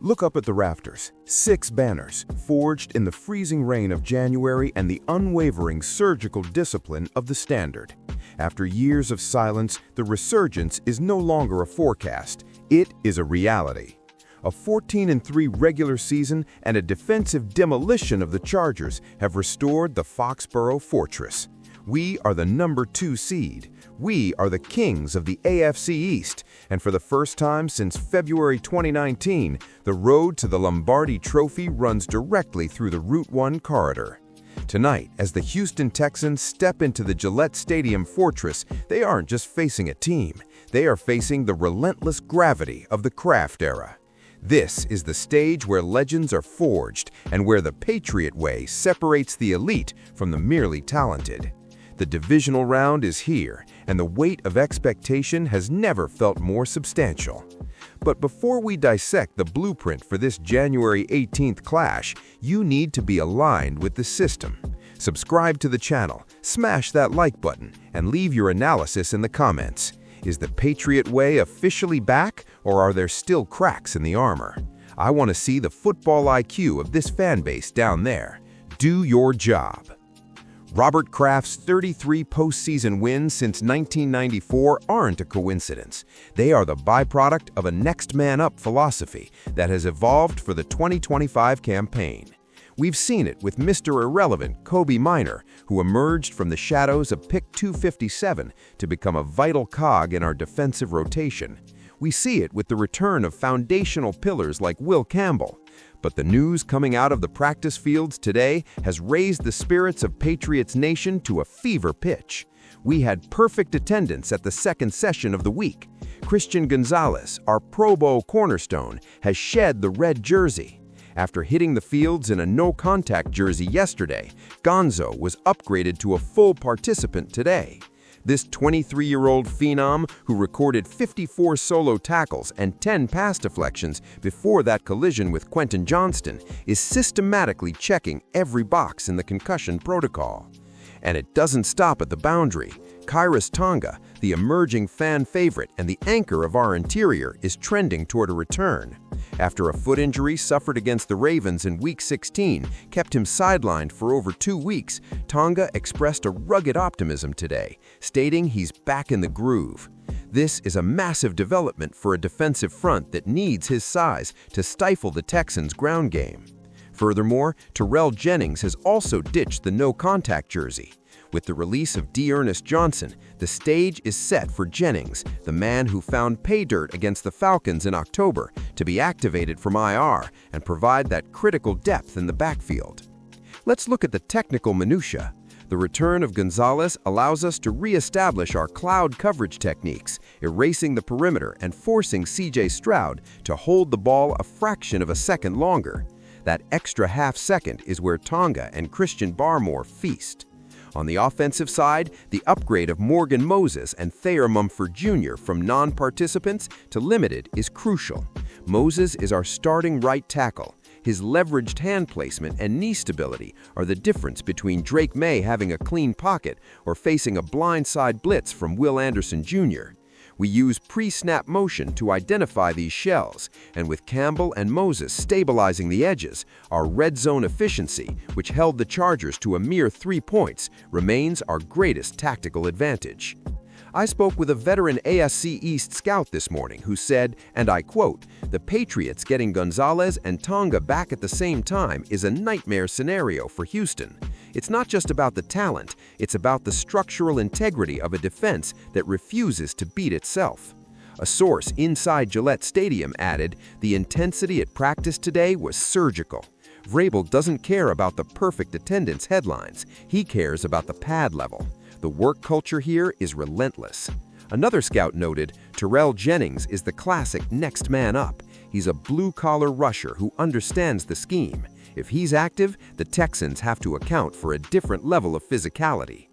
Look up at the rafters. 6 banners, forged in the freezing rain of January and the unwavering surgical discipline of the Standard. After years of silence, the resurgence is no longer a forecast. It is a reality. A 14-3 regular season and a defensive demolition of the Chargers have restored the Foxborough fortress. We are the number 2 seed. We are the kings of the AFC East, and for the first time since February 2019, the road to the Lombardi Trophy runs directly through the Route 1 corridor. Tonight, as the Houston Texans step into the Gillette Stadium fortress, they aren't just facing a team. They are facing the relentless gravity of the Kraft era. This is the stage where legends are forged and where the Patriot way separates the elite from the merely talented. The divisional round is here, and the weight of expectation has never felt more substantial. But before we dissect the blueprint for this January 18th clash, you need to be aligned with the system. Subscribe to the channel, smash that like button, and leave your analysis in the comments. Is the Patriot way officially back, or are there still cracks in the armor? I want to see the football IQ of this fan base down there. Do your job. Robert Kraft's 33 postseason wins since 1994 aren't a coincidence. They are the byproduct of a next man up philosophy that has evolved for the 2025 campaign. We've seen it with Mr. Irrelevant Kobe Minor, who emerged from the shadows of pick 257 to become a vital cog in our defensive rotation. We see it with the return of foundational pillars like Will Campbell. But the news coming out of the practice fields today has raised the spirits of Patriots Nation to a fever pitch. We had perfect attendance at the second session of the week. Christian Gonzalez, our Pro Bowl cornerstone, has shed the red jersey. After hitting the fields in a no-contact jersey yesterday, Gonzo was upgraded to a full participant today. This 23-year-old phenom, who recorded 54 solo tackles and 10 pass deflections before that collision with Quentin Johnston, is systematically checking every box in the concussion protocol. And it doesn't stop at the boundary. Khyiris Tonga, the emerging fan favorite and the anchor of our interior, is trending toward a return. After a foot injury suffered against the Ravens in Week 16 kept him sidelined for over 2 weeks, Tonga expressed a rugged optimism today, stating he's back in the groove. This is a massive development for a defensive front that needs his size to stifle the Texans' ground game. Furthermore, Terrell Jennings has also ditched the no-contact jersey. With the release of D'Ernest Johnson, the stage is set for Jennings, the man who found pay dirt against the Falcons in October, to be activated from IR and provide that critical depth in the backfield. Let's look at the technical minutia. The return of Gonzalez allows us to re-establish our cloud coverage techniques, erasing the perimeter and forcing C.J. Stroud to hold the ball a fraction of a second longer. That extra half second is where Tonga and Christian Barmore feast. On the offensive side, the upgrade of Morgan Moses and Thayer Mumford Jr. from non-participants to limited is crucial. Moses is our starting right tackle. His leveraged hand placement and knee stability are the difference between Drake Maye having a clean pocket or facing a blindside blitz from Will Anderson Jr. We use pre-snap motion to identify these shells, and with Campbell and Moses stabilizing the edges, our red zone efficiency, which held the Chargers to a mere 3 points, remains our greatest tactical advantage. I spoke with a veteran AFC East scout this morning who said, and I quote, "The Patriots getting Gonzalez and Tonga back at the same time is a nightmare scenario for Houston. It's not just about the talent, it's about the structural integrity of a defense that refuses to beat itself." A source inside Gillette Stadium added, "The intensity at practice today was surgical. Vrabel doesn't care about the perfect attendance headlines, he cares about the pad level. The work culture here is relentless." Another scout noted, Terrell Jennings is the classic next man up. He's a blue-collar rusher who understands the scheme. If he's active, the Texans have to account for a different level of physicality.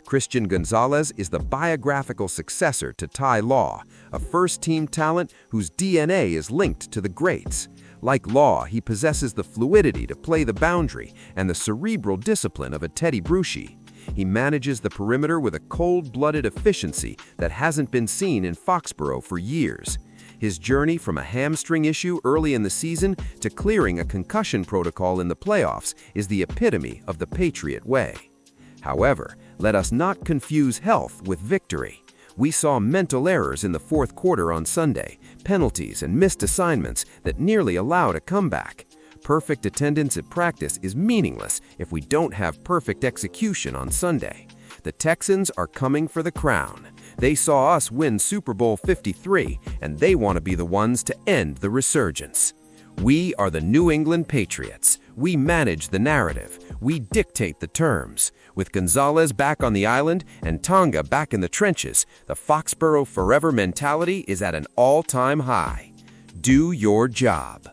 Christian Gonzalez is the biographical successor to Ty Law, a first-team talent whose DNA is linked to the greats. Like Law, he possesses the fluidity to play the boundary and the cerebral discipline of a Teddy Bruschi. He manages the perimeter with a cold-blooded efficiency that hasn't been seen in Foxborough for years. His journey from a hamstring issue early in the season to clearing a concussion protocol in the playoffs is the epitome of the Patriot way. However, let us not confuse health with victory. We saw mental errors in the fourth quarter on Sunday, penalties and missed assignments that nearly allowed a comeback. Perfect attendance at practice is meaningless if we don't have perfect execution on Sunday. The Texans are coming for the crown. They saw us win Super Bowl 53, and they want to be the ones to end the resurgence. We are the New England Patriots. We manage the narrative. We dictate the terms. With Gonzalez back on the island and Tonga back in the trenches, the Foxborough forever mentality is at an all-time high. Do your job.